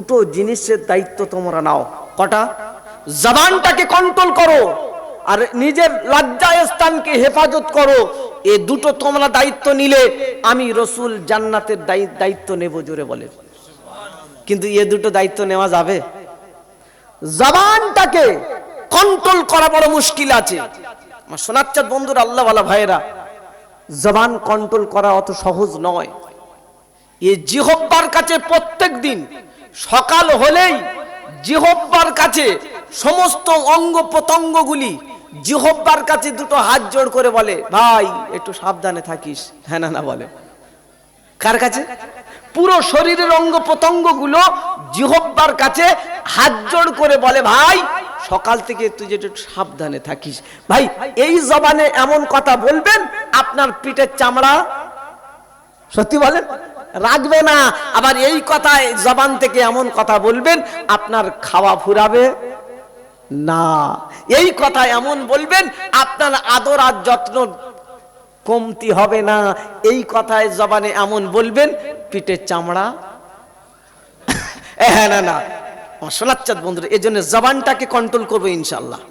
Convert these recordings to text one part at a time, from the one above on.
দুটো জিনিসের দায়িত্ব তোমরা নাও। কটা? জবানটাকে কন্ট্রোল করো আর নিজের লজ্জাস্থানকে হেফাজত করো। এই দুটো তোমরা দায়িত্ব নিলে আমি রসুল জান্নাতের দায়িত্ব নেব। জোরে বলে। কিন্তু এ দুটো দায়িত্ব নেওয়া যাবে? জবানটাকে কন্ট্রোল করা বড় মুশকিল আছে। আমার সোনাচ্চাঁদ বন্ধুর আল্লাহওয়ালা ভাইয়েরা, জবান কন্ট্রোল করা অত সহজ নয়। এই জিহ্বার কাছে প্রত্যেক দিন সকাল হলেই জিহ্বার কাছে সমস্ত অঙ্গ প্রত্যঙ্গগুলি জিহ্বার কাছে দুটো হাত জোড় করে বলে, ভাই একটু সাবধানে থাকিস। হ্যাঁ না না বলে? কার কাছে? পুরো শরীরের অঙ্গ প্রত্যঙ্গগুলো জিহ্বার কাছে হাত জোড় করে বলে, ভাই সকাল থেকে তুই একটু সাবধানে থাকিস। ভাই এই জবানে এমন কথা বলবেন আপনার পিঠের চামড়া, সত্যি বলেন, রাখবে না। আবার এই কথায় জবান থেকে এমন কথা বলবেন আপনার খাওয়া ফুরাবে না। এই কথা এমন বলবেন আপনার আদর আর যত্ন কমতি হবে না। এই কথায় জবানে এমন বলবেন পিঠের চামড়া হ্যাঁ না না। সোনাচ্চাঁদ বন্ধুরা, এই জন্য জবানটাকে কন্ট্রোল করবো ইনশাল্লাহ।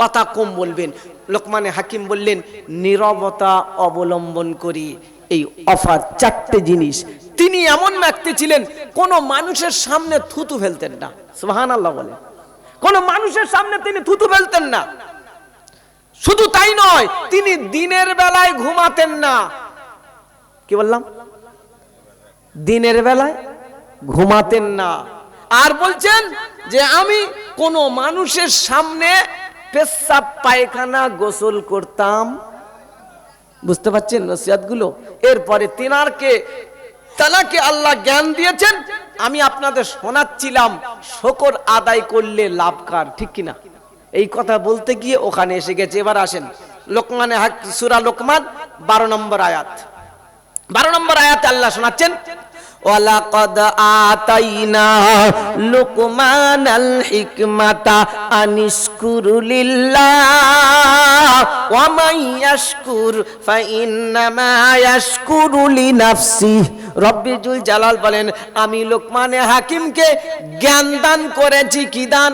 কথা কম বলবেন। লোকমানে হাকিম বললেন, নীরবতা অবলম্বন করি। এই অফার চারটে জিনিস। তিনি এমন ব্যক্তি ছিলেন কোন মানুষের সামনে থুতু ফেলতেন না। সুবহানাল্লাহ বলে। কোন মানুষের সামনে তিনি থুতু ফেলতেন না। শুধু তাই নয়, তিনি দিনের বেলায় ঘুমাতেন না। কি বললাম? দিনের বেলায় ঘুমাতেন না। আর বলছেন যে আমি কোন মানুষের সামনে পেশাব পায়খানা গোসল করতাম। বুঝতে পারছেন নসিহতগুলো? এরপরে তানাকে আল্লাহ জ্ঞান দিয়েছেন। আমি আপনাদের শোনাচ্ছিলাম শুকর আদায় করলে লাভ কার, ঠিক কিনা? এই কথা বলতে গিয়ে ওখানে এসে গেছে। এবার আসেন লোকমানে সূরা লোকমান 12 নম্বর আয়াত। 12 নম্বর আয়াতে আল্লাহ শোনাচ্ছেন, ওয়ালাকাদ আতাইনা লুকমানাল হিকমাতা আনিশকুরু লিল্লাহ ওয়া মান ইয়াশকুর ফাইন্নামা ইয়াশকুরু লিনাফসিহি। রব্বি জুল জালাল বলেন, আমি লোকমানে হাকিমকে জ্ঞান দান করেছি। কি দান?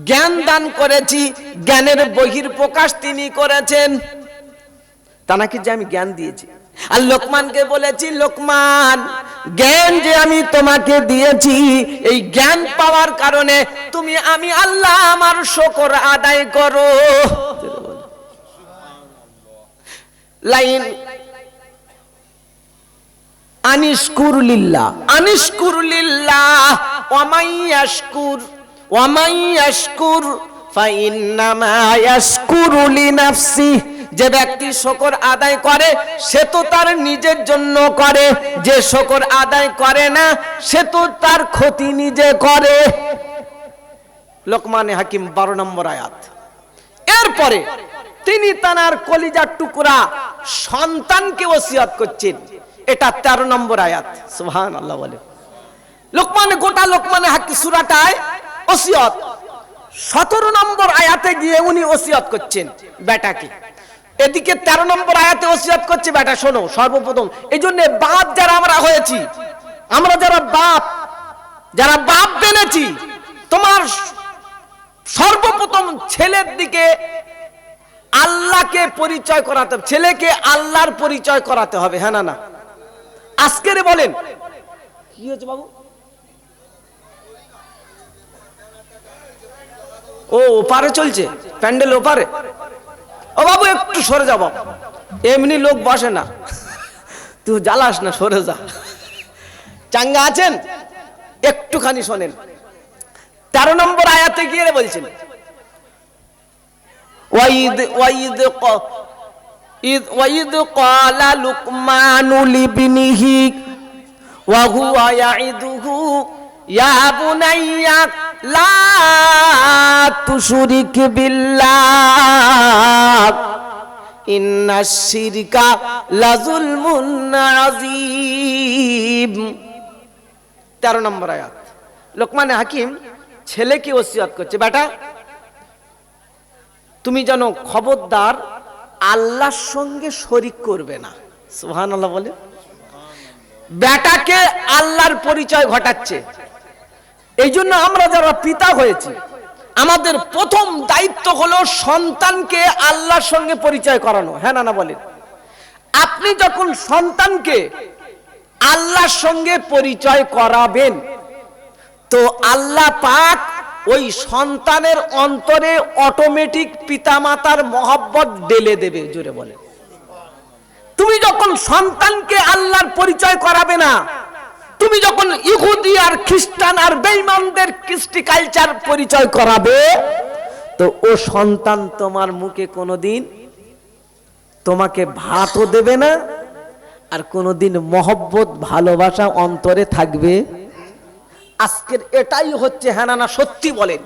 জ্ঞান দান করেছি। জ্ঞানের বহির্প্রকাশ তিনি করেছেন। তা নাকি যে আমি জ্ঞান দিয়েছি। আর লোকমানকে বলেছি, লোকমান জ্ঞান যে আমি তোমাকে দিয়েছি, এই জ্ঞান পাওয়ার কারণে তুমি আমি আল্লাহ আমার শুকর আদায় করো। লাইন আনিশকুরু লিল্লাহ, আনিশকুরু লিল্লাহ ওয়া মান ইয়াশকুর ওয়া মান ইয়াশকুর ফাইন্নামা ইয়াশকুরু লিনাফসিহি। যে ব্যক্তি শুকর আদায় করে সে তো তার নিজের জন্য করে, যে শুকর আদায় করে না সে তো তার ক্ষতি নিজে করে। লোকমানে হাকিম 12 নম্বর আয়াত। এরপরে তিনি তার কলিজার টুকরা সন্তানকে ওসিয়ত করছেন। এটা 13 নম্বর আয়াত। সুবহানাল্লাহ বলে। লোকমানে গোটা লোকমানে হাকিম সূরাটায় ওসিয়ত। 17 নম্বর আয়াতে গিয়ে উনি ওসিয়ত করছেন বেটাকে। এদিকে 13 নম্বর আয়াতে ওসিয়ত করছে, বেটা শোনো। সর্বপ্রথম এই জন্য বাপ যারা আমরা হয়েছি, আমরা যারা বাপ বেনেছি, তোমার সর্বপ্রথম ছেলের দিকে আল্লাহকে পরিচয় করাতে হবে। ছেলেকে আল্লাহর পরিচয় করাতে হবে। হ্যাঁ না না? আজকের বলেন কি হয়েছে বাবু? ও ওপারে চলছে, প্যান্ডেল ওপারে। ও বাবু একটু সরে যা বাবু, এমনি লোক বসে না, তুই জ্বালাস না, সরে যা। চাঙ্গা আছেন? একটুখানি শোনেন। 13 নম্বর আয়াতে গিয়ে বলছেন, ওয়াইদ ক্বালা লুকমানু লিবনিহি ওয়া হুয়া ইয়াইদুহু ইয়া বুনাইয়া লা তুশরিক বিল্লাহ ইন্নাশ শিরকা লাযুলমুন আযীম। 13 নম্বর আয়াত। লোকমান হাকিম ছেলেকে ওসিয়ত করছে, বেটা তুমি যেন খবরদার আল্লাহর সঙ্গে শরীক করবে না। সুবহানাল্লাহ বলে। বেটাকে আল্লাহর পরিচয় ঘটাচ্ছে। এই জন্য আমরা যারা পিতা হয়েছি আমাদের প্রথম দায়িত্ব হলো সন্তানকে আল্লাহর সঙ্গে পরিচয় করানো। হ্যাঁ না না বলেন? আপনি যখন সন্তানকে আল্লাহর সঙ্গে পরিচয় করাবেন তো আল্লাহ পাক ওই সন্তানের অন্তরে অটোমেটিক পিতামাতার মহব্বত ঢেলে দেবে। জোরে বলেন। তুমি যখন সন্তানকে আল্লাহর পরিচয় করাবে না, তুমি যখন ইহুদি আর খ্রিস্টান আর বেঈমানদের কৃষ্টি কালচার পরিচয় করাবে তো ও সন্তান তোমার মুখে কোনোদিন তোমাকে ভাতও দেবে না, আর কোনোদিন মহব্বত ভালোবাসা অন্তরে থাকবে। আজকের এটাই হচ্ছে। হ্যাঁ না সত্যি বলেন?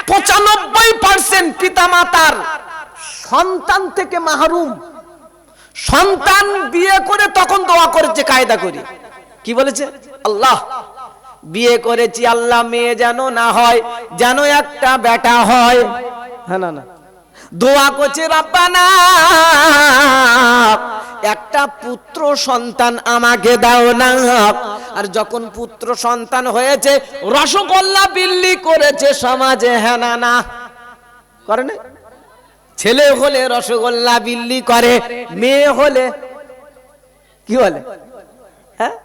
95% পিতামাতার সন্তান থেকে মাহরুম। সন্তান বিয়ে করে তখন দোয়া করেছে কায়দা করে, কি বলেছে? আল্লাহ বিয়ে করেছি, আল্লাহ মেয়ে যেন না হয়, যেন একটা বেটা হয়। হ্যাঁ না দোয়া করছে রব্বানা একটা পুত্র সন্তান আমাকে দাও না। আর যখন পুত্র সন্তান হয়েছে রসগোল্লা বিল্লি করেছে সমাজে। হ্যাঁ না করে না? ছেলে হলে রসগোল্লা বিল্লি করে, মেয়ে হলে কি বলে? হ্যাঁ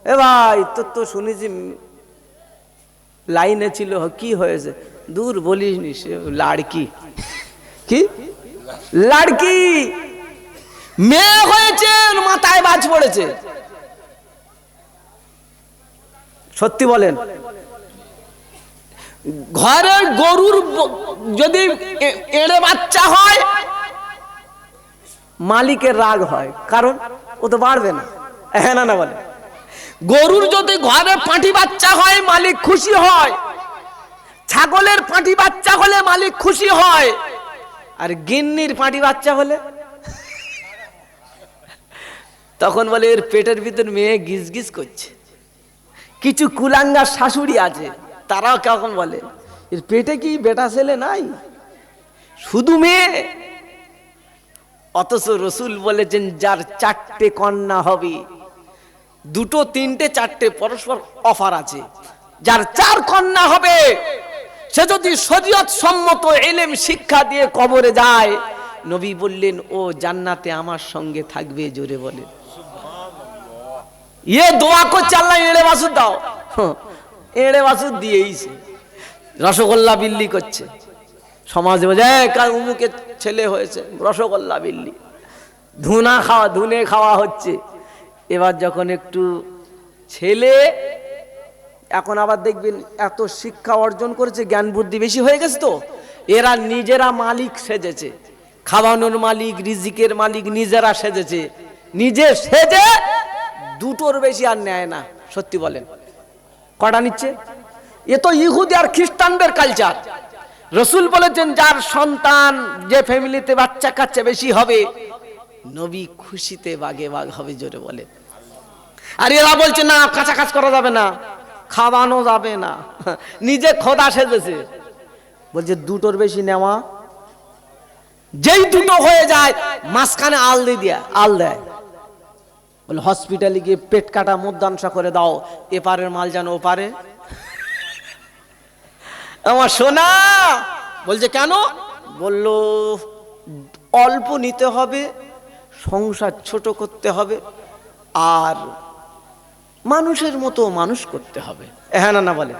এ ভাই তো শুনেছি লাইনে ছিল, কি হয়েছে? দূর বলিসনি, সে লাড়কি। কি লাড়কি? মেয়ে হয়েছে, মাথায় বাজ পড়েছে। সত্যি বলেন? ঘরের গরুর যদি এড়ে বাচ্চা হয় মালিকের রাগ হয়, কারণ ও তো বাড়বে না। হ্যাঁ না বলে? গরুর যদি ঘরে পাঁঠি বাচ্চা হয় মালিক খুশি হয়, ছাগলের পাঁঠি বাচ্চা হলে মালিক খুশি হয়, আর গিন্নির পাঁঠি বাচ্চা হলে তখন বলে এর পেটের ভিতর মেয়ে গিজ গিজ করছে। কিছু কুলাঙ্গার শাশুড়ি আছে, তারাও কখন বলে এর পেটে কি বেটা ছেলে নাই, শুধু মেয়ে। অথচ রসুল বলেছেন যার 4টে কন্যা হবে, 2, 3, 4টে পরস্পর অফার আছে। যার 4 কন্যা হবে সে যদি শরীয়ত সম্মত ইলম শিক্ষা দিয়ে কবরে যায়, নবী বললেন ও জান্নাতে আমার সঙ্গে থাকবে। জোরে বলে ये দোয়া করছে আল্লাহ এড়ে বাসুর দাও। এড়ে বাসুর দিয়েইছে, রসগোল্লা বিল্লি করছে সমাজে। উমুকের ছেলে হয়েছে, রসগোল্লা বিল্লি, ধুনে খাওয়া হচ্ছে। এবার যখন একটু ছেলে, এখন আবার দেখবেন এত শিক্ষা অর্জন করেছে, জ্ঞান বুদ্ধি বেশি হয়ে গেছে, তো এরা নিজেরা মালিক সেজেছে, খাওয়ানোর মালিক, রিজিকের মালিক নিজেরা সেজেছে। নিজে সেজে 2টোর বেশি আর নেয় না। সত্যি বলেন? কটা নিচ্ছে? এ তো ইহুদি আর খ্রিস্টানদের কালচার। রসুল বলেছেন যার সন্তান, যে ফ্যামিলিতে বাচ্চা কাচ্চা বেশি হবে, নবী খুশিতে বাগে বাগ হবে। জোরে বলে। আর এরা বলছে না, কাঁচা কাজ করা যাবে না, খাওয়ানো যাবে না, নিজে খোদা সেজেছে। বলছে 2টোর বেশি নেওয়া, যেই 2টো হয়ে যায় মাঝখানে আল দেয়। বলে হসপিটালে গিয়ে পেট কাটা মুদ্রাংশা করে দাও, এপারের মাল যেন ওপারে। আমার সোনা বলছে কেন? বলল অল্প নিতে হবে, সংসার ছোট করতে হবে, আর মানুষের মতো মানুষ করতে হবে। হ্যাঁ না বলে?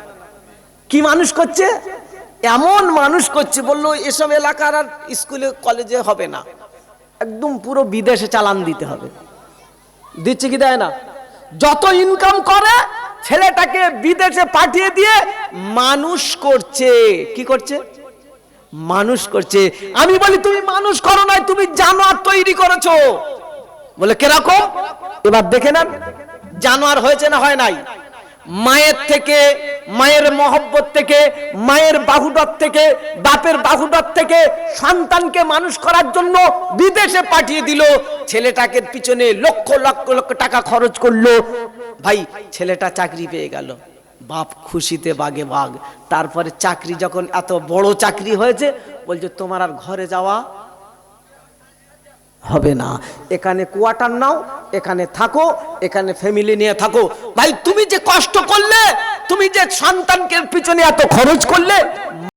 কি মানুষ করছে? এমন মানুষ করছে, বললো এসব এলাকার আর স্কুলে কলেজে হবে না, একদম পুরো বিদেশে চালান দিতে হবে। দিচ্ছে কি দেয় না? যত ইনকাম করে ছেলেটাকে বিদেশে পাঠিয়ে দিয়ে মানুষ করছে। কি করছে? মানুষ করছে। আমি বলি তুমি মানুষ করো নাই, তুমি জানোয়ার তৈরি করেছো। বলে কিরকম? এবার দেখে নেন জানোয়ার হয়েছে না হয় নাই। মায়ের থেকে, মায়ের মহব্বত থেকে, মায়ের বাহুডার থেকে, বাপের বাহুডার থেকে সন্তানকে মানুষ করার জন্য বিদেশে পাঠিয়ে দিল। ছেলেটাকে পিছনে লক্ষ লক্ষ লক্ষ টাকা খরচ করলো। ভাই ছেলেটা চাকরি পেয়ে গেল, বাপ খুশিতে বাগে বাগ। তারপরে চাকরি যখন এত বড় চাকরি হয়েছে, বলছে তোমার আর ঘরে যাওয়া হবে না। এখানে কোয়ার্টার নাও, এখানে থাকো, এখানে ফ্যামিলি নিয়ে থাকো। ভাই তুমি যে কষ্ট করলে, তুমি যে সন্তানকে পিছনে এত খরচ করলে,